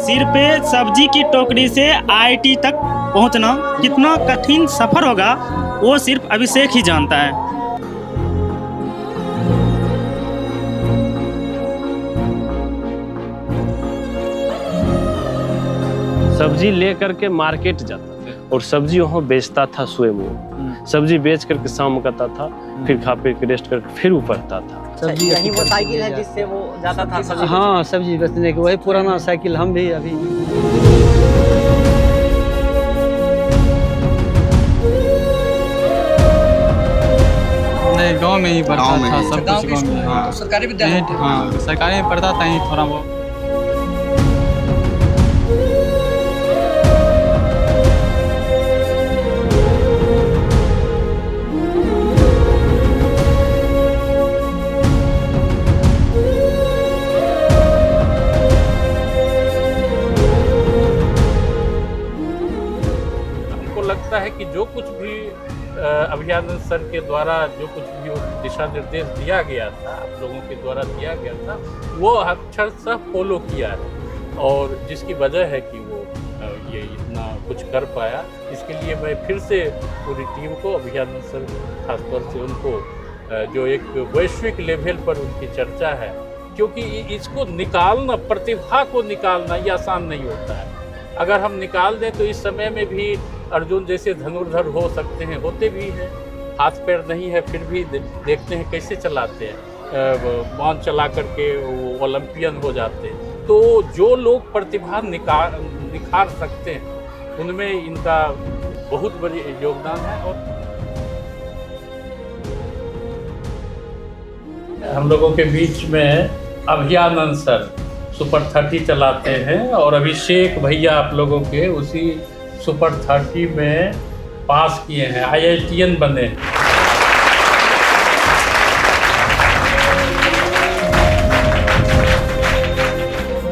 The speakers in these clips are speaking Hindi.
सिर पे सब्जी की टोकरी से आईआईटी तक पहुंचना कितना कठिन सफर होगा वो सिर्फ अभिषेक ही जानता है। सब्जी ले करके मार्केट जाता था और सब्जी वहाँ बेचता था स्वयं वो। सब्जी बेच करके शाम को आता था, फिर खा पी के रेस्ट करके फिर ऊपर आता था। यही वो साइकिल है जिससे वो जाता था सब्जी? हाँ, सब्जी बेचने के वही पुराना साइकिल हम भी अभी। नहीं, गांव में ही पढ़ता था, सब कुछ गांव में। हाँ, सरकारी विद्यालय? हाँ, सरकारी में पढ़ता था, ही थोड़ा बहुत। लगता है कि जो कुछ भी अभियान सर के द्वारा जो कुछ भी दिशा निर्देश दिया गया था, आप लोगों के द्वारा दिया गया था, वो अक्षरशः फॉलो किया है और जिसकी वजह है कि वो ये इतना कुछ कर पाया। इसके लिए मैं फिर से पूरी टीम को, अभियान सर खासतौर से उनको, जो एक वैश्विक लेवल पर उनकी चर्चा है, क्योंकि इसको निकालना, प्रतिभा को निकालना ये आसान नहीं होता है। अगर हम निकाल दें तो इस समय में भी अर्जुन जैसे धनुर्धर हो सकते हैं, होते भी हैं, हाथ पैर नहीं है फिर भी देखते हैं कैसे चलाते हैं, बांध चला करके वो ओलंपियन हो जाते हैं। तो जो लोग प्रतिभा निखार सकते हैं उनमें इनका बहुत बड़ी योगदान है। और हम लोगों के बीच में अभियान सर सुपर 30 चलाते हैं और अभिषेक भैया आप लोगों के उसी सुपर 30 में पास किए हैं, IITian बने।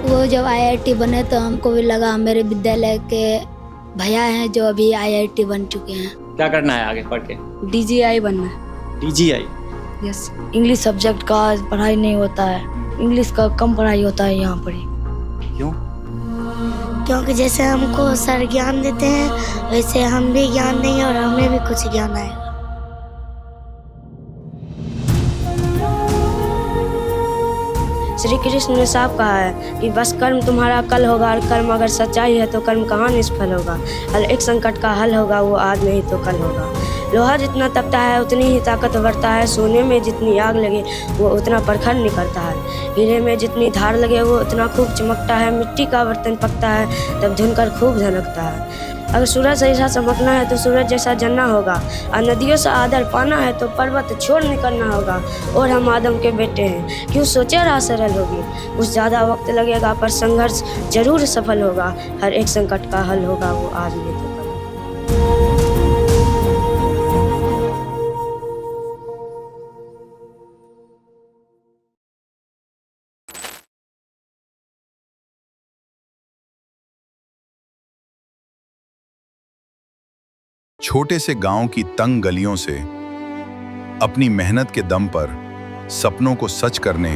वो जब IIT बने तो हमको भी लगा मेरे विद्यालय के भैया हैं जो अभी IIT बन चुके हैं। क्या करना है आगे पढ़ के? DGI बनना है। DGI? यस। इंग्लिश सब्जेक्ट का पढ़ाई नहीं होता है, इंग्लिश का कम पढ़ाई होता है यहाँ पर। क्यों? क्योंकि जैसे हमको सर ज्ञान देते हैं वैसे हम भी ज्ञान देंगे और हमें भी कुछ ज्ञान आएगा। श्री कृष्ण ने साफ कहा है कि बस कर्म तुम्हारा कल होगा और कर्म अगर सच्चाई है तो कर्म कहाँ निष्फल होगा। हर एक संकट का हल होगा वो आज नहीं तो कल होगा। लोहा जितना तपता है उतनी ही ताकत बढ़ता है। सोने में जितनी आग लगे वो उतना प्रखर निकलता है। हीरे में जितनी धार लगे वो उतना खूब चमकता है। मिट्टी का बर्तन पकता है तब धुनकर खूब झनकता है। अगर सूरज जैसा चमकना है तो सूरज जैसा जलना होगा और नदियों से आदर पाना है तो पर्वत छोड़ निकलना होगा। और हम आदम के बेटे हैं, क्यों सोचे राह सरल होगी। कुछ ज़्यादा वक्त लगेगा पर संघर्ष जरूर सफल होगा। हर एक संकट का हल होगा वो आज नहीं तो कल। छोटे से गांव की तंग गलियों से अपनी मेहनत के दम पर सपनों को सच करने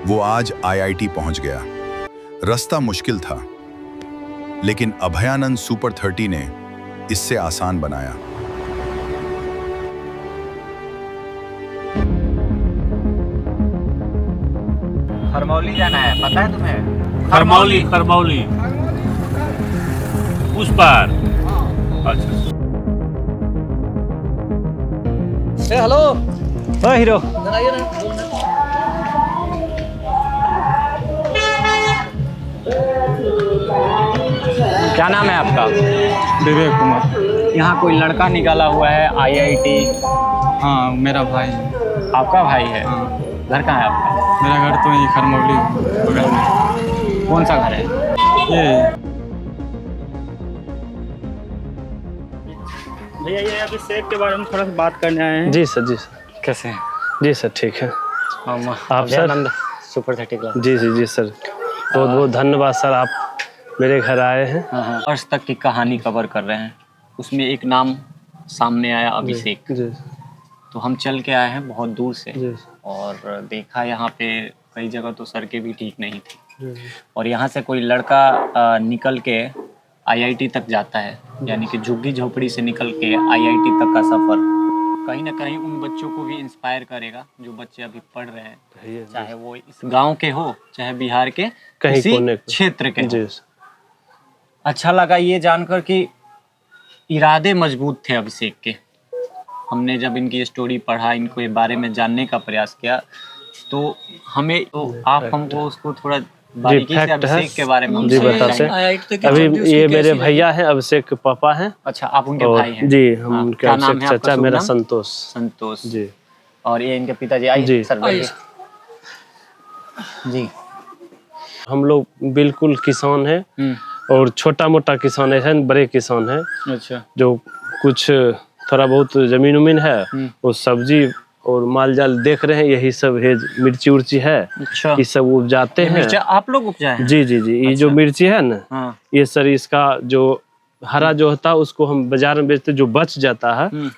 वो आज IIT पहुंच गया। रास्ता मुश्किल था लेकिन अभयानंद सुपर 30 ने इससे आसान बनाया। खरमौली जाना है, पता है तुम्हें? खरमौली उस पार। अच्छा। हेलो। हाँ हीरो। क्या नाम है आपका? विवेक कुमार। यहाँ कोई लड़का निकाला हुआ है IIT? हाँ, मेरा भाई। आपका भाई है? हाँ। घर कहाँ है आपका? मेरा घर तो यही खरमौली बगल में। कौन सा घर है? ये भैया ये अभिषेक के बारे में थोड़ा सा बात करने आए हैं। जी सर, जी सर। कैसे हैं? जी सर, ठीक है। आप सर? Super 30 class. जी सर, बहुत बहुत धन्यवाद सर, आप मेरे घर आए हैं। आज तक की कहानी कवर कर रहे हैं, उसमें एक नाम सामने आया, अभिषेक। जी। तो हम चल के आए हैं बहुत दूर से जी। और देखा यहाँ पे कई जगह तो सड़कें भी ठीक नहीं थी, और यहाँ से कोई लड़का निकल के आईआईटी तक जाता है, यानी कि झुग्गी झोपड़ी से निकल के आईआईटी तक का सफर कहीं ना कहीं उन बच्चों को भी इंस्पायर करेगा जो बच्चे अभी पढ़ रहे हैं, चाहे वो इस गांव के हो चाहे बिहार के किसी क्षेत्र के हो। अच्छा लगा ये जानकर कि इरादे मजबूत थे अभिषेक के। हमने जब इनकी स्टोरी पढ़ा, इनको बारे में जानने का प्रयास किया, तो हमें आप हमको उसको थोड़ा बारीकी से अभिषेक के बारे में जी बताते हैं। अभी ये मेरे भैया हैं, अभिषेक के पापा हैं। अच्छा, आप उनके भाई हैं? जी, हम उनके अभिषेक चाचा, मेरा संतोष। संतोष जी। और ये इनके पिताजी। आइए सर, जी। हम लोग बिल्कुल किसान हैं और छोटा मोटा किसान है, बड़े किसान है। अच्छा। जो कुछ थोड़ा बहुत जमीन उमीन है, वो सब्जी और माल जाल देख रहे हैं, यही सब है, मिर्ची उर्ची है। अच्छा। ये सब उपजाते हैं। आप लोग उपजाए हैं? जी जी जी। ये जो मिर्ची है ना, ये सर इसका जो हरा जो होता है उसको हम बाजार में बेचते, जो बच जाता है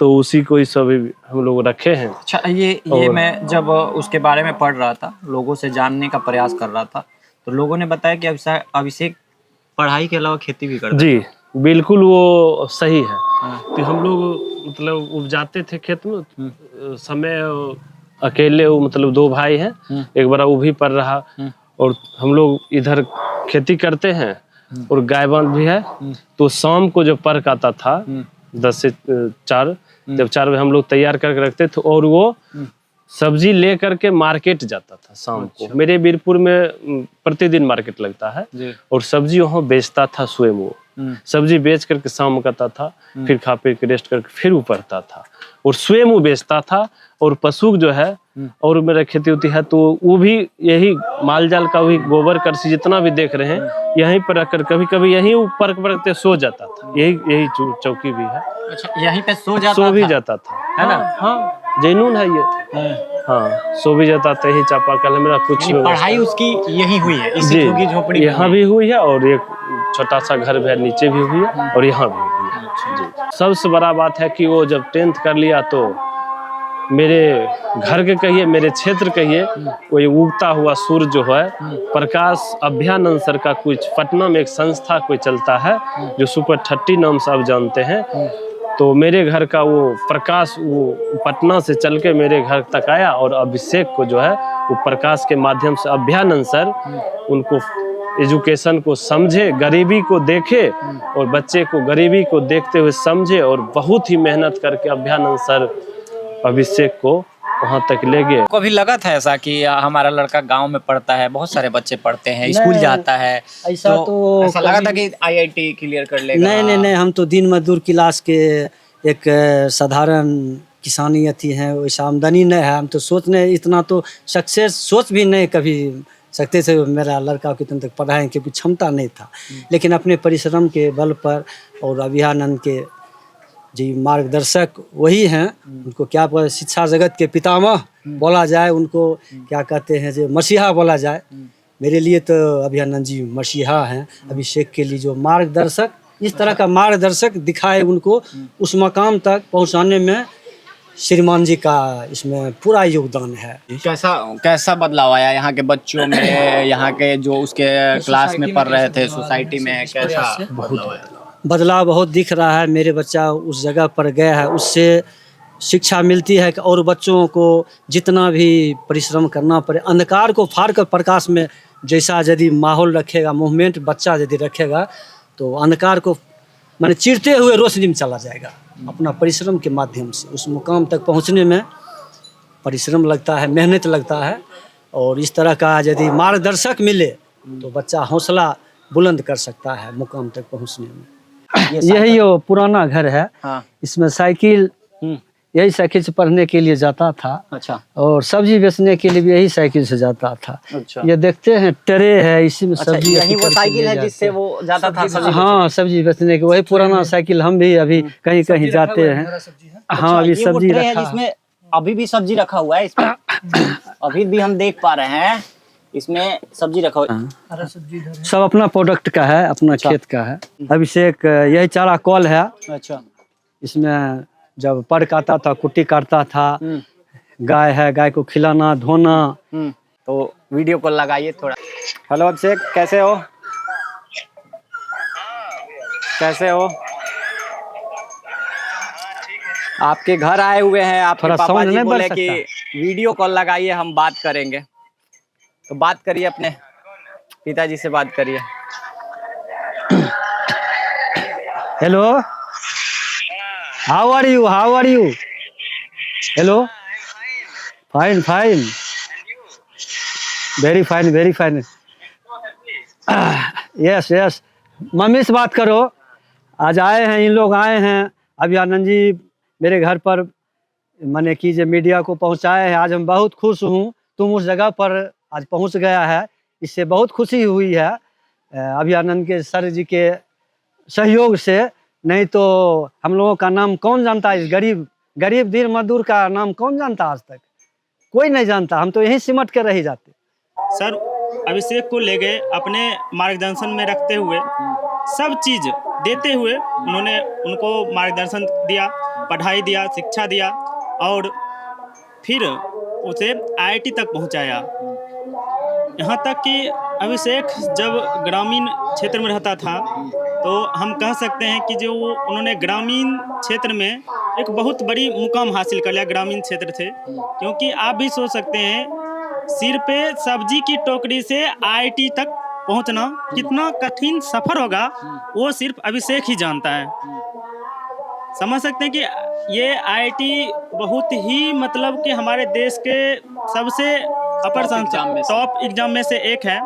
तो उसी को ही सब हम लोग रखे हैं। अच्छा, ये मैं जब उसके बारे में पढ़ रहा था, लोगों से जानने का प्रयास कर रहा था, तो लोगों ने बताया कि अभिषेक पढ़ाई के अलावा खेती भी करता है। जी बिल्कुल, वो सही है। तो हम लोग मतलब उपजाते थे खेत में, समय अकेले मतलब 2 भाई हैं, एक बड़ा वो भी पढ़ रहा, और हम लोग इधर खेती करते हैं और गाय बांध भी है। तो शाम को जब पर्क आता था 10 से 4, जब 4 बजे हम लोग तैयार करके रखते थे, और वो सब्जी ले करके मार्केट जाता था शाम को। मेरे वीरपुर में प्रतिदिन मार्केट लगता है, और सब्जी वहाँ बेचता था स्वयं। वो सब्जी बेच करके शाम को आता था, फिर खा पी के रेस्ट करके फिर ऊपर आता था, और स्वयं वो बेचता था। और पशु जो है, और मेरा खेती होती है, तो वो भी यही माल जाल का भी गोबर करसी जितना भी देख रहे हैं, यहीं पर रखकर कभी कभी यहीं ऊपर पर सो जाता था। यही चौकी भी है। अच्छा, यहीं पे सो भी जाता था, है ना? हाँ, जैनून है ये। हाँ, सो भी जाता था, यही चापाकल है मेरा। कुछ पढ़ाई उसकी यही हुई है, इसी झुग्गी झोपड़ी यहाँ भी हुई है, और एक छोटा सा घर भी है, नीचे भी हुई है, और यहाँ भी हुई है। जी। सबसे बड़ा बात है कि वो जब 10th कर लिया, तो मेरे घर के कहिए, मेरे क्षेत्र कहिए, वो ये उगता हुआ सूर्य जो है, प्रकाश अभ्यानंद सर का कुछ पटना में एक संस्था कोई चलता है, जो सुपर 30 नाम से आप जानते हैं। तो मेरे घर का वो प्रकाश वो पटना से चल के मेरे घर तक आया, और अभिषेक को जो है वो प्रकाश के माध्यम से अभ्यानंद सर उनको एजुकेशन को समझे, गरीबी को देखे, और बच्चे को गरीबी को देखते हुए समझे, और बहुत ही मेहनत करके अभ्यानंद सर अभिषेक को वहाँ तक ले गए। कभी लगा था ऐसा कि हमारा लड़का गांव में पढ़ता है, बहुत सारे बच्चे पढ़ते हैं, स्कूल जाता है, ऐसा लगा था कि आईआईटी क्लियर कर लेगा? नहीं, हम तो दिन मजदूर क्लास के एक साधारण किसानी अथी है, वैसा आमदनी नहीं है। हम तो सोचने इतना तो सक्सेस सोच भी नहीं कभी सकते थे मेरा लड़का कितने तक पढ़ाएं, क्योंकि क्षमता नहीं था। लेकिन अपने परिश्रम के बल पर, और अभ्यानंद के जी मार्गदर्शक वही हैं, उनको क्या शिक्षा जगत के पितामह बोला जाए, उनको क्या कहते हैं जो मसीहा बोला जाए। मेरे लिए तो अभ्यानंद जी मसीहा हैं। अभिषेक के लिए जो मार्गदर्शक, इस तरह का मार्गदर्शक दिखाए उनको उस मकाम तक पहुंचाने में श्रीमान जी का इसमें पूरा योगदान है। कैसा बदलाव आया यहाँ के बच्चों में, यहाँ के जो उसके क्लास में पढ़ रहे थे, सोसाइटी में कैसा बदलाव आया? बदलाव बहुत दिख रहा है। मेरे बच्चा उस जगह पर गया है, उससे शिक्षा मिलती है कि और बच्चों को जितना भी परिश्रम करना पड़े, अंधकार को फाड़ कर प्रकाश में जैसा यदि माहौल रखेगा, मूवमेंट बच्चा यदि रखेगा, तो अंधकार को माने चीरते हुए रोशनी में चला जाएगा। अपना परिश्रम के माध्यम से उस मुकाम तक पहुंचने में परिश्रम लगता है, मेहनत लगता है, और इस तरह का यदि मार्गदर्शक मिले तो बच्चा हौसला बुलंद कर सकता है मुकाम तक पहुंचने में। यही वो पुराना घर है। हाँ। इसमें साइकिल, यही साइकिल से पढ़ने के लिए जाता था। अच्छा। और सब्जी बेचने के लिए भी यही साइकिल से जाता था। अच्छा। ये देखते हैं ट्रे है, इसी में सब्जी। यही वो साइकिल है जिससे वो जाता था सब्जी? हाँ, सब्जी बेचने के वही पुराना साइकिल। हम भी अभी कहीं कहीं जाते हैं। हाँ, अभी सब्जी रखा है जिसमें अभी भी सब्जी रखा हुआ है। इसमें अभी भी हम देख पा रहे हैं, इसमें सब्जी रखा हुआ है। सब अपना प्रोडक्ट का है, अपना खेत का है। अभिषेक यही चारा कॉल है। अच्छा। इसमें जब पर्क आता था, कुट्टी काटता था, गाय है, गाय को खिलाना धोना, तो वीडियो कॉल लगाइए थोड़ा। हेलो अभिषेक, कैसे हो? कैसे हो? आपके घर आए हुए हैं, आपके थोड़ा पापा साउंड जी नहीं बढ़ बोले कि वीडियो कॉल लगाइए, हम बात करेंगे। तो बात करिए, अपने पिताजी से बात करिए। Hello, how are you? How are you? Hello, fine fine, very fine very fine. Yes yes, mummy से बात करो। आज आए हैं, इन लोग आए हैं, अभियानंद जी मेरे घर पर मैंने कीजिए मीडिया को पहुंचाए हैं। आज हम बहुत खुश हूं, तुम उस जगह पर आज पहुंच गया है, इससे बहुत खुशी हुई है अभियानंद के सर जी के सहयोग से। नहीं तो हम लोगों का नाम कौन जानता है? इस गरीब दीन मजदूर का नाम कौन जानता? आज तक कोई नहीं जानता, हम तो यहीं सिमट कर रह जाते। सर अभिषेक को ले गए, अपने मार्गदर्शन में रखते हुए, सब चीज़ देते हुए उन्होंने उनको मार्गदर्शन दिया, पढ़ाई दिया, शिक्षा दिया और फिर उसे आईआईटी तक पहुंचाया। यहाँ तक कि अभिषेक जब ग्रामीण क्षेत्र में रहता था तो हम कह सकते हैं कि जो उन्होंने ग्रामीण क्षेत्र में एक बहुत बड़ी मुकाम हासिल कर लिया ग्रामीण क्षेत्र से। क्योंकि आप भी सोच सकते हैं, सिर पे सब्जी की टोकरी से आईआईटी तक पहुंचना कितना कठिन सफर होगा, वो सिर्फ अभिषेक ही जानता है। समझ सकते हैं कि ये आईआईटी बहुत ही मतलब कि हमारे देश के सबसे अपर टॉप एग्जाम में से एक है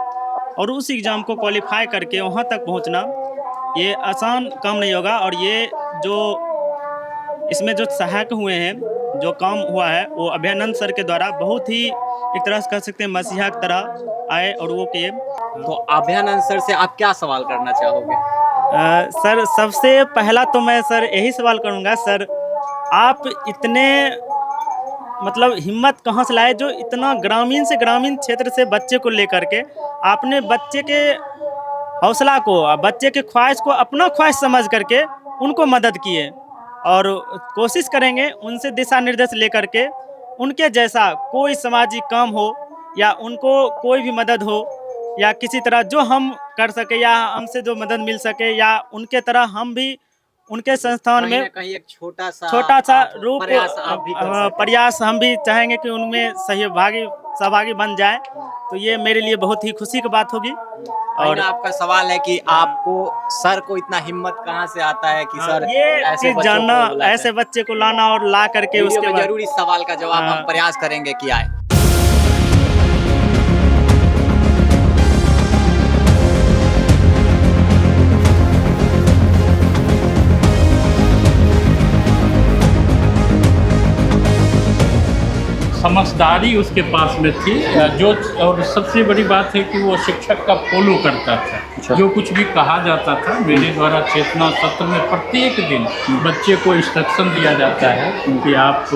और उस एग्ज़ाम को क्वालिफाई करके वहाँ तक पहुँचना ये आसान काम नहीं होगा। और ये जो इसमें जो सहायक हुए हैं, जो काम हुआ है, वो अभयानंद सर के द्वारा बहुत ही एक तरह से कह सकते हैं मसीहा की तरह आए और वो किए। तो अभयानंद सर से आप क्या सवाल करना चाहोगे? सर सबसे पहला तो मैं सर यही सवाल करूँगा, सर आप इतने मतलब हिम्मत कहाँ से लाए, जो इतना ग्रामीण से ग्रामीण क्षेत्र से बच्चे को लेकर के आपने बच्चे के हौसला को, बच्चे के ख्वाहिश को अपना ख्वाहिश समझ करके उनको मदद किए। और कोशिश करेंगे उनसे दिशा निर्देश लेकर के उनके जैसा कोई सामाजिक काम हो या उनको कोई भी मदद हो या किसी तरह जो हम कर सके या हमसे जो मदद मिल सके या उनके तरह हम भी उनके संस्थान में कहीं एक छोटा सा रूप प्रयास प्रयास हम भी चाहेंगे कि उनमें सहभागी बन जाए। तो ये मेरे लिए बहुत ही खुशी की बात होगी। और आपका सवाल है कि आपको सर को इतना हिम्मत कहाँ से आता है कि सर ये ऐसे चीज जानना, ऐसे बच्चे को लाना और ला करके उसके बाद जरूरी सवाल का जवाब हम प्रयास करेंगे कि आए। समझदारी उसके पास में थी जो, और सबसे बड़ी बात है कि वो शिक्षक का फॉलो करता था। जो कुछ भी कहा जाता था मेरे द्वारा चेतना सत्र में प्रत्येक दिन बच्चे को इंस्ट्रक्शन दिया जाता है कि आप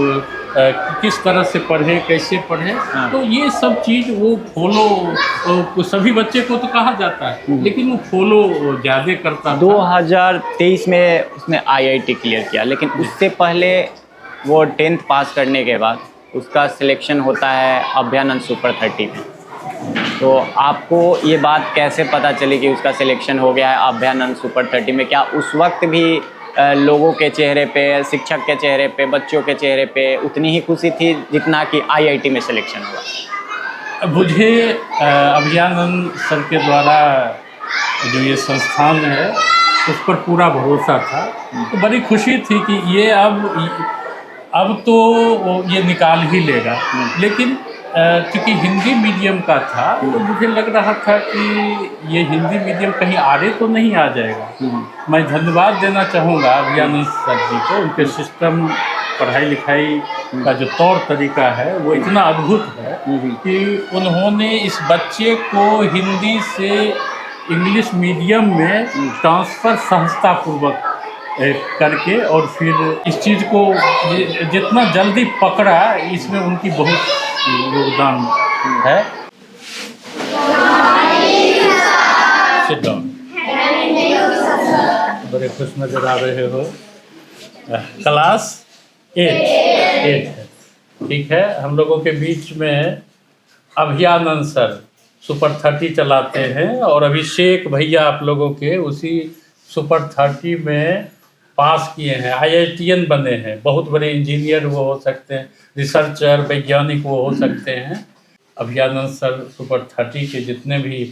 किस तरह से पढ़ें, कैसे पढ़ें। तो ये सब चीज़ वो फॉलो, सभी बच्चे को तो कहा जाता है लेकिन वो फॉलो ज़्यादा करता था। 2023 में उसने आईआईटी क्लियर किया, लेकिन उससे पहले वो 10th पास करने के बाद उसका सिलेक्शन होता है अभयानंद सुपर 30 में। तो आपको ये बात कैसे पता चली कि उसका सिलेक्शन हो गया है अभयानंद सुपर 30 में? क्या उस वक्त भी लोगों के चेहरे पे, शिक्षक के चेहरे पे, बच्चों के चेहरे पे उतनी ही खुशी थी जितना कि आईआईटी में सिलेक्शन हुआ? मुझे अभयानंद सर के द्वारा जो ये संस्थान है उस पर पूरा भरोसा था। तो बड़ी खुशी थी कि ये अब तो ये निकाल ही लेगा। लेकिन क्योंकि हिंदी मीडियम का था तो मुझे लग रहा था कि ये हिंदी मीडियम कहीं आगे तो नहीं आ जाएगा। मैं धन्यवाद देना चाहूँगा अभयानंद सर जी को। उनके सिस्टम, पढ़ाई लिखाई का जो तौर तरीका है वो इतना अद्भुत है कि उन्होंने इस बच्चे को हिंदी से इंग्लिश मीडियम में ट्रांसफ़र सहजतापूर्वक करके और फिर इस चीज़ को जितना जल्दी पकड़ा, इसमें उनकी बहुत योगदान है। Sit down। बड़े खुश नजर आ रहे हो। क्लास 8 है। ठीक है, हम लोगों के बीच में अभियानंद सर सुपर 30 चलाते हैं, और अभिषेक भैया आप लोगों के उसी सुपर 30 में पास किए हैं, IITN बने हैं, बहुत बड़े इंजीनियर वो हो सकते हैं, रिसर्चर वैज्ञानिक वो हो सकते हैं। अभियानंद सर सुपर 30 के जितने भी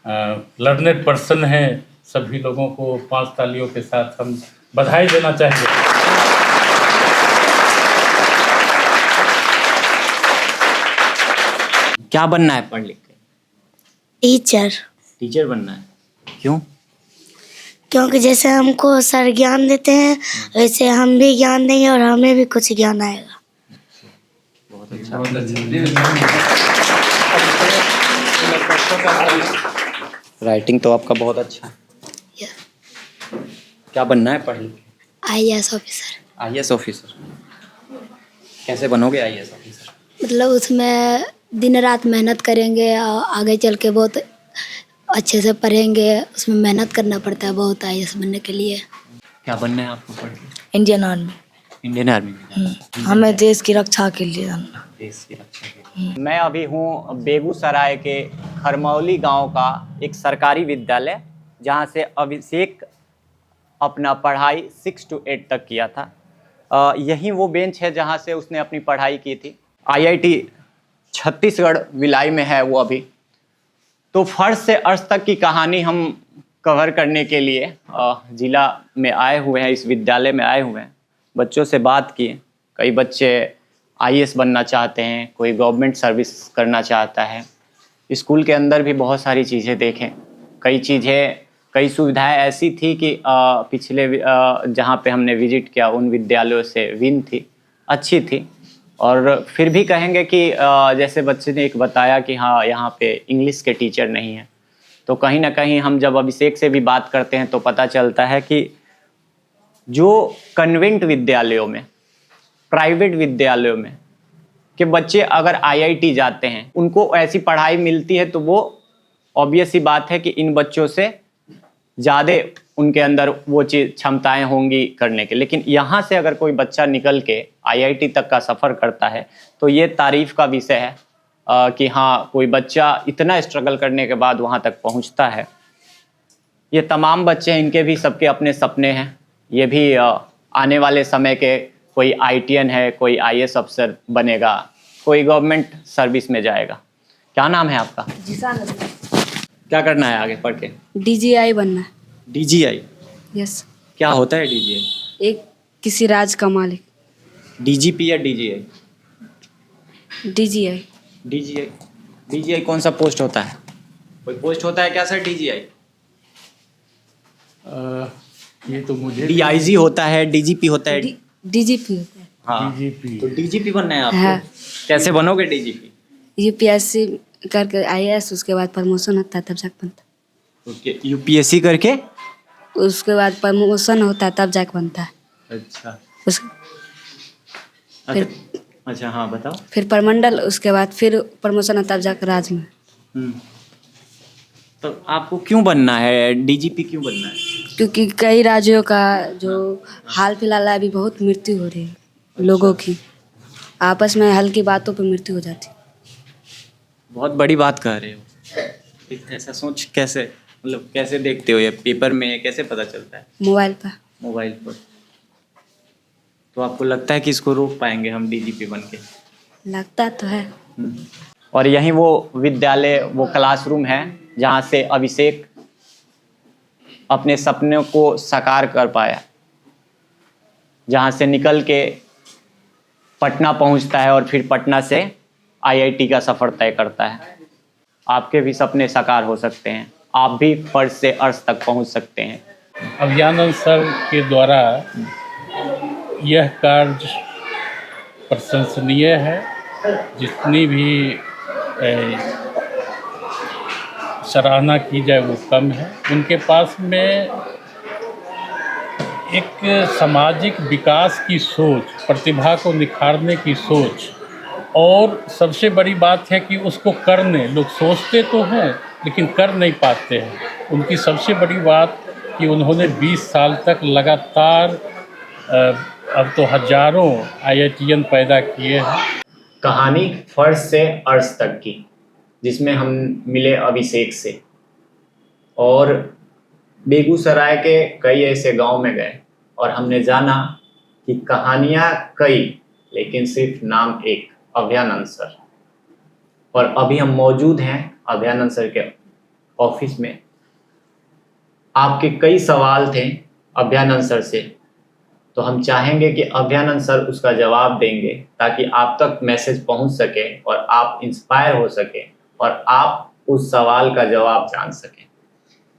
लर्नेड पर्सन हैं सभी लोगों को 5 तालियों के साथ हम बधाई देना चाहेंगे। क्या बनना है पढ़ लिख के? टीचर। टीचर बनना है, क्यों? क्योंकि जैसे हमको सर ज्ञान देते हैं वैसे हम भी ज्ञान देंगे और हमें भी कुछ ज्ञान आएगा। बहुत अच्छा। राइटिंग तो आपका बहुत अच्छा है। क्या बनना है पढ़ लिख के? IAS officer. IAS officer. कैसे बनोगे IAS ऑफिसर? मतलब उसमें दिन रात मेहनत करेंगे और आगे चल के बहुत अच्छे से पढ़ेंगे, उसमें मेहनत करना पड़ता है बहुत IAS बनने के लिए। क्या बनना है आपको पढ़ के? Indian army. इंडियन आर्मी में? हमें देश की रक्षा के लिए जानना। देश की रक्षा के लिए। मैं अभी हूँ बेगूसराय के खरमौली गांव का एक सरकारी विद्यालय, जहां से अभिषेक अपना पढ़ाई 6 to 8 तक किया था। यही वो बेंच है जहां से उसने अपनी पढ़ाई की थी। IIT छत्तीसगढ़ भिलाई में है वो अभी। तो फर्स्ट से अर्श तक की कहानी हम कवर करने के लिए जिला में आए हुए हैं, इस विद्यालय में आए हुए हैं। बच्चों से बात किए, कई बच्चे IAS बनना चाहते हैं, कोई गवर्नमेंट सर्विस करना चाहता है। स्कूल के अंदर भी बहुत सारी चीज़ें देखें, कई सुविधाएं ऐसी थी कि पिछले जहाँ पे हमने विजिट किया उन विद्यालयों से विन थी, अच्छी थी। और फिर भी कहेंगे कि जैसे बच्चे ने एक बताया कि हाँ यहाँ पे इंग्लिश के टीचर नहीं हैं, तो कहीं ना कहीं हम जब अभिषेक से भी बात करते हैं तो पता चलता है कि जो कन्वेंट विद्यालयों में, प्राइवेट विद्यालयों में के बच्चे अगर IIT जाते हैं, उनको ऐसी पढ़ाई मिलती है, तो वो ऑब्वियस सी बात है कि इन बच्चों से ज़्यादा उनके अंदर वो चीज़ क्षमताएं होंगी करने के। लेकिन यहाँ से अगर कोई बच्चा निकल के IIT तक का सफ़र करता है तो ये तारीफ़ का विषय है कि हाँ कोई बच्चा इतना स्ट्रगल करने के बाद वहाँ तक पहुँचता है। ये तमाम बच्चे हैं, इनके भी सबके अपने सपने हैं। ये भी आने वाले समय के कोई ITN है, कोई IAS अफसर बनेगा, कोई गवर्नमेंट सर्विस में जाएगा। क्या नाम है आपका? क्या करना है आगे पढ़ के? DGI बनना है। DGI? यस। क्या होता है DGI? एक किसी राज्य का मालिक। DGP या DGI? DGI। DGI कौन सा पोस्ट होता है? कोई पोस्ट होता है क्या सर DGI? ये तो मुझे DIG होता है, DGP होता है। DGP होता है। हाँ, DGP। तो DGP बनना है आपको? हाँ। कैसे बनोगे DGP? UPSC करके IAS, उसके बाद प्रमोशन होता है तब जाके बनता है। ओके, UPSC करके उसके बाद प्रमोशन होता है तब जाके बनता है। अच्छा उस फिर अच्छा हाँ बताओ। फिर परमंडल, उसके बाद फिर प्रमोशन होता है तब जाकर राज्य में। तो आपको क्यों बनना है, DGP क्यों बनना है? क्योंकि कई राज्यों का जो हाल फिलहाल अभी बहुत मृत्यु हो रही है लोगों की, आपस में हल्की बातों पे मृत्यु हो जाती है। बहुत बड़ी बात कह रहे हो। ऐसा सोच कैसे, मतलब कैसे देखते हो? ये पेपर में कैसे पता चलता है? मोबाइल पर। मोबाइल पर। तो आपको लगता है कि इसको रोक पाएंगे हम DGP बन के? लगता तो है। और यही वो विद्यालय, वो क्लासरूम है जहाँ से अभिषेक अपने सपनों को साकार कर पाया, जहाँ से निकल के पटना पहुँचता है और फिर पटना से IIT का सफ़र तय करता है। आपके भी सपने साकार हो सकते हैं, आप भी फर्श से अर्श तक पहुँच सकते हैं। अभियानंद सर के द्वारा यह कार्य प्रशंसनीय है। जितनी भी सराहना की जाए वो कम है। उनके पास में एक सामाजिक विकास की सोच, प्रतिभा को निखारने की सोच, और सबसे बड़ी बात है कि उसको करने, लोग सोचते तो हैं लेकिन कर नहीं पाते हैं। उनकी सबसे बड़ी बात कि उन्होंने 20 साल तक लगातार अब तो हजारों IITN पैदा किए हैं। कहानी फर्श से अर्श तक की, जिसमें हम मिले अभिषेक से, और बेगूसराय के कई ऐसे गांव में गए और हमने जाना कि कहानियां कई लेकिन सिर्फ नाम एक, अभयानंद सर। और अभी हम मौजूद हैं अभयानंद सर के ऑफिस में। आपके कई सवाल थे अभयानंद सर से, तो हम चाहेंगे कि अभयानंद सर उसका जवाब देंगे ताकि आप तक मैसेज पहुंच सके और आप इंस्पायर हो सके और आप उस सवाल का जवाब जान सकें।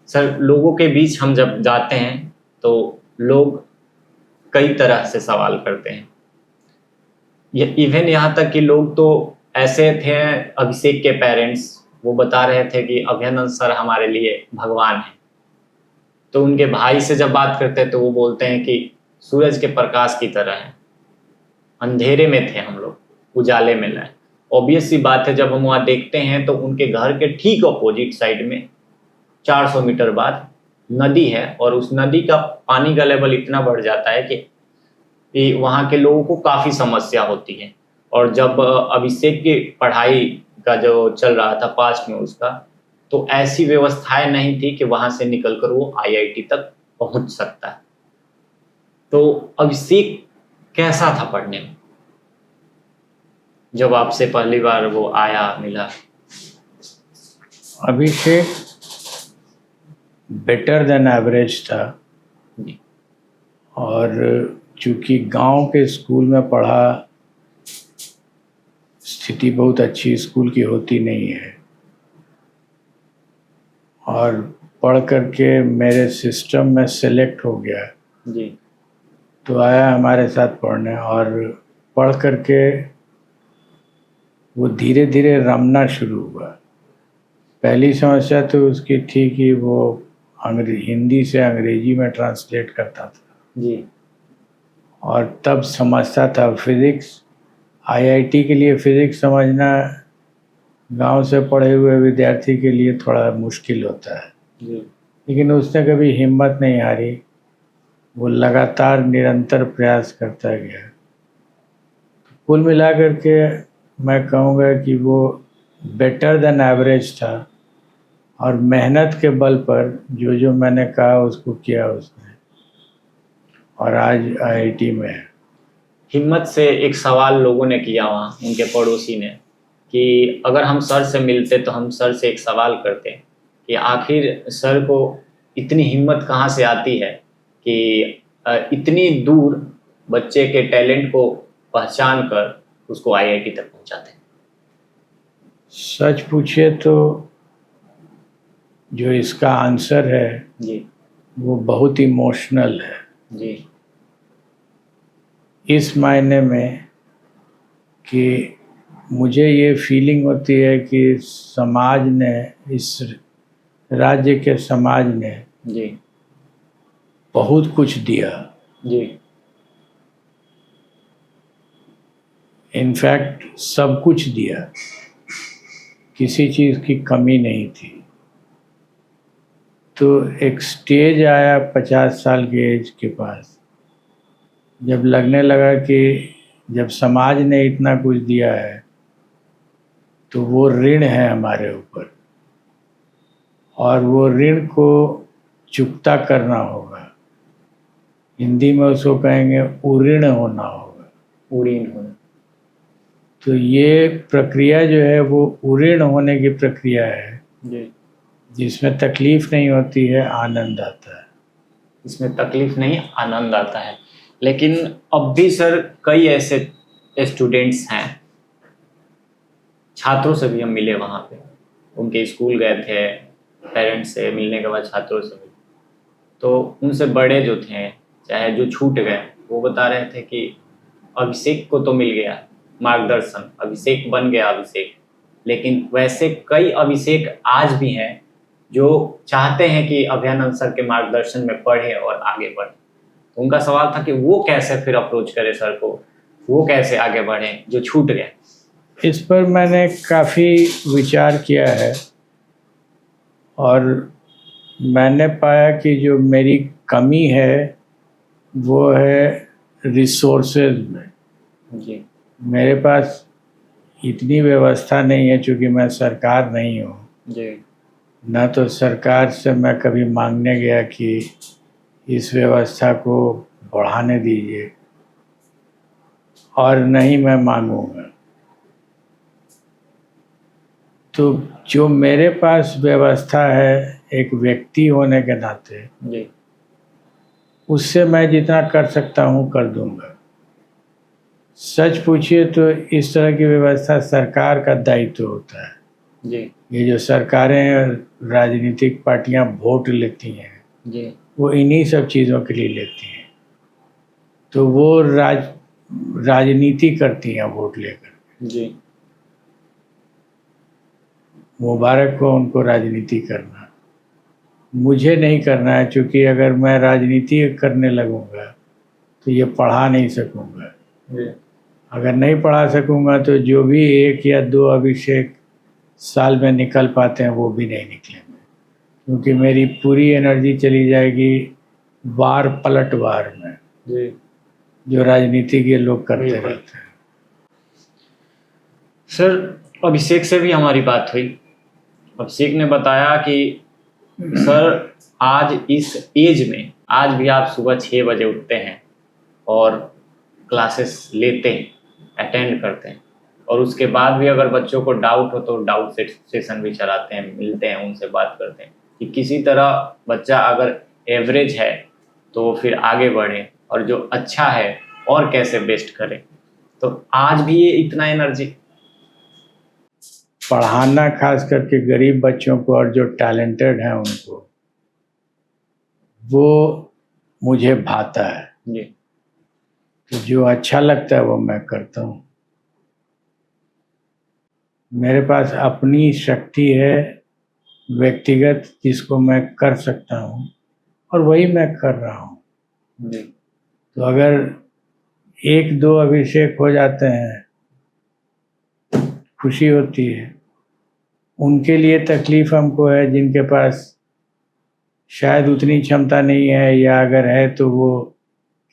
सर, लोगों के बीच हम जब जाते हैं तो लोग कई तरह से सवाल करते हैं, इवन यहाँ तक कि लोग तो ऐसे थे, अभिषेक के पेरेंट्स, वो बता रहे थे कि अभयानंद सर हमारे लिए भगवान हैं। तो उनके भाई से जब बात करते हैं तो वो बोलते हैं कि सूरज के प्रकाश की तरह है, अंधेरे में थे हम लोग, उजाले में लाए। ऑब्वियस सी बात है, जब हम वहाँ देखते हैं तो उनके घर के ठीक अपोजिट साइड में 400 मीटर बाद नदी है, और उस नदी का पानी का लेवल इतना बढ़ जाता है कि वहाँ के लोगों को काफ़ी समस्या होती है। और जब अभिषेक की पढ़ाई का जो चल रहा था पास्ट में उसका, तो ऐसी व्यवस्थाएं नहीं थी कि वहाँ से निकलकर वो IIT तक पहुँच सकता है। तो अभिषेक कैसा था पढ़ने में जब आपसे पहली बार वो आया, मिला? अभिषेक बेटर देन एवरेज था, और चूँकि गांव के स्कूल में पढ़ा, स्थिति बहुत अच्छी स्कूल की होती नहीं है, और पढ़ करके मेरे सिस्टम में सेलेक्ट हो गया जी। तो आया हमारे साथ पढ़ने, और पढ़ करके वो धीरे धीरे रमना शुरू हुआ। पहली समस्या तो उसकी थी कि वो हिंदी से अंग्रेजी में ट्रांसलेट करता था जी, और तब समझता था फिज़िक्स। IIT के लिए फ़िज़िक्स समझना गांव से पढ़े हुए विद्यार्थी के लिए थोड़ा मुश्किल होता है जी। लेकिन उसने कभी हिम्मत नहीं हारी, वो लगातार निरंतर प्रयास करता गया। कुल मिलाकर के मैं कहूँगा कि वो बेटर देन एवरेज था, और मेहनत के बल पर जो मैंने कहा उसको किया उसने, और आज IIT में है। हिम्मत से एक सवाल लोगों ने किया वहाँ, उनके पड़ोसी ने, कि अगर हम सर से मिलते तो हम सर से एक सवाल करते कि आखिर सर को इतनी हिम्मत कहाँ से आती है कि इतनी दूर बच्चे के टैलेंट को पहचान कर उसको IIT तक पहुँचाते हैं। सच पूछे तो जो इसका आंसर है जी वो बहुत इमोशनल है जी। इस मायने में कि मुझे ये फीलिंग होती है कि समाज ने, इस राज्य के समाज ने जी बहुत कुछ दिया। जी। इनफैक्ट सब कुछ दिया, किसी चीज़ की कमी नहीं थी। तो एक स्टेज आया 50 साल के एज के पास, जब लगने लगा कि जब समाज ने इतना कुछ दिया है तो वो ऋण है हमारे ऊपर, और वो ऋण को चुकता करना होगा। हिंदी में उसको कहेंगे उऋण होना होगा। उऋण होना। तो ये प्रक्रिया जो है वो उऋण होने की प्रक्रिया है जी। जिसमें तकलीफ नहीं होती है, आनंद आता है। इसमें तकलीफ नहीं, आनंद आता है। लेकिन अब भी सर कई ऐसे स्टूडेंट्स हैं, छात्रों से भी हम मिले वहाँ पे, उनके स्कूल गए थे, पेरेंट्स से मिलने के बाद छात्रों से मिले, तो उनसे बड़े जो थे, चाहे जो छूट गए, वो बता रहे थे कि अभिषेक को तो मिल गया मार्गदर्शन, अभिषेक बन गया अभिषेक, लेकिन वैसे कई अभिषेक आज भी हैं जो चाहते हैं कि अभयानंद सर के मार्गदर्शन में पढ़े और आगे बढ़े। तो उनका सवाल था कि वो कैसे फिर अप्रोच करे सर को, वो कैसे आगे बढ़े जो छूट गए। इस पर मैंने काफ़ी विचार किया है, और मैंने पाया कि जो मेरी कमी है वो है रिसोर्सेज में। जी। मेरे पास इतनी व्यवस्था नहीं है, चूँकि मैं सरकार नहीं हूँ, जी ना तो सरकार से मैं कभी मांगने गया कि इस व्यवस्था को बढ़ाने दीजिए, और नहीं मैं मांगूंगा। तो जो मेरे पास व्यवस्था है एक व्यक्ति होने के नाते, जी उससे मैं जितना कर सकता हूँ कर दूंगा। सच पूछिए तो इस तरह की व्यवस्था सरकार का दायित्व होता है। जी ये जो सरकारें, राजनीतिक पार्टियां वोट लेती हैं, जी वो इन्हीं सब चीज़ों के लिए लेती हैं। तो वो राजनीति करती हैं वोट लेकर। जी मुबारक को उनको राजनीति करना, मुझे नहीं करना है, क्योंकि अगर मैं राजनीति करने लगूंगा तो ये पढ़ा नहीं सकूंगा। जी अगर नहीं पढ़ा सकूंगा तो जो भी 1 या 2 अभिषेक साल में निकल पाते हैं वो भी नहीं निकलेंगे, क्योंकि मेरी पूरी एनर्जी चली जाएगी वार पलटवार में, जी जो राजनीति के लोग करते रहते हैं। सर, अभिषेक से भी हमारी बात हुई। अभिषेक ने बताया कि सर आज इस एज में आज भी आप सुबह 6 बजे उठते हैं और क्लासेस लेते हैं, अटेंड करते हैं, और उसके बाद भी अगर बच्चों को डाउट हो तो डाउट सेशन भी चलाते हैं, मिलते हैं, उनसे बात करते हैं कि किसी तरह बच्चा अगर एवरेज है तो फिर आगे बढ़े, और जो अच्छा है और कैसे बेस्ट करे। तो आज भी ये इतना एनर्जी पढ़ाना, खास करके गरीब बच्चों को और जो टैलेंटेड हैं उनको, वो मुझे भाता है। जी तो जो अच्छा लगता है वो मैं करता हूँ। मेरे पास अपनी शक्ति है व्यक्तिगत, जिसको मैं कर सकता हूँ, और वही मैं कर रहा हूँ। जी तो अगर 1-2 अभिषेक हो जाते हैं, खुशी होती है। उनके लिए तकलीफ़ हमको है जिनके पास शायद उतनी क्षमता नहीं है, या अगर है तो वो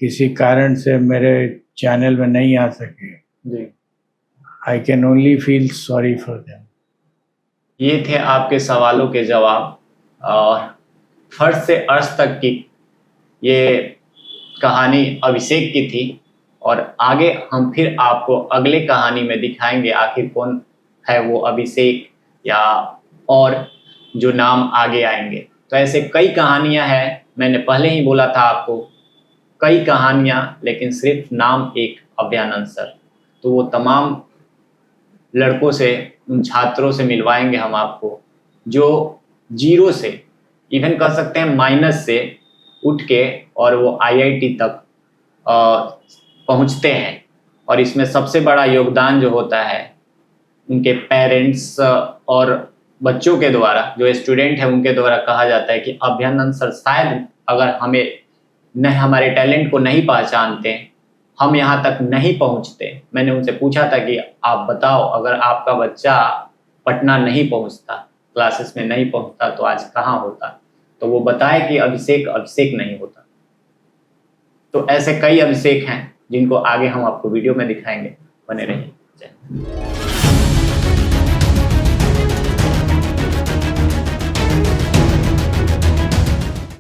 किसी कारण से मेरे चैनल में नहीं आ सके। जी I can only feel sorry for them. ये थे आपके सवालों के जवाब, और फर्स्ट से अर्श तक की ये कहानी अभिषेक की थी। और आगे हम फिर आपको अगले कहानी में दिखाएंगे आखिर कौन है वो अभिषेक, या और जो नाम आगे आएंगे। तो ऐसे कई कहानियां हैं, मैंने पहले ही बोला था आपको, कई कहानियां, लेकिन सिर्फ नाम एक, अभ्यानंद सर। तो वो तमाम लड़कों से, उन छात्रों से मिलवाएंगे हम आपको जो जीरो से, इवन कह सकते हैं माइनस से उठ के और वो IIT तक पहुंचते हैं। और इसमें सबसे बड़ा योगदान जो होता है उनके पेरेंट्स और बच्चों के द्वारा, जो स्टूडेंट है उनके द्वारा कहा जाता है कि अभ्यानंद सर शायद अगर हमारे टैलेंट को नहीं पहचानते, हम यहाँ तक नहीं पहुँचते। मैंने उनसे पूछा था कि आप बताओ, अगर आपका बच्चा पटना नहीं पहुँचता, क्लासेस में नहीं पहुँचता, तो आज कहाँ होता? तो वो बताए कि अभिषेक नहीं होता। तो ऐसे कई अभिषेक हैं जिनको आगे हम आपको वीडियो में दिखाएंगे। बने रहिए। जय हिंद।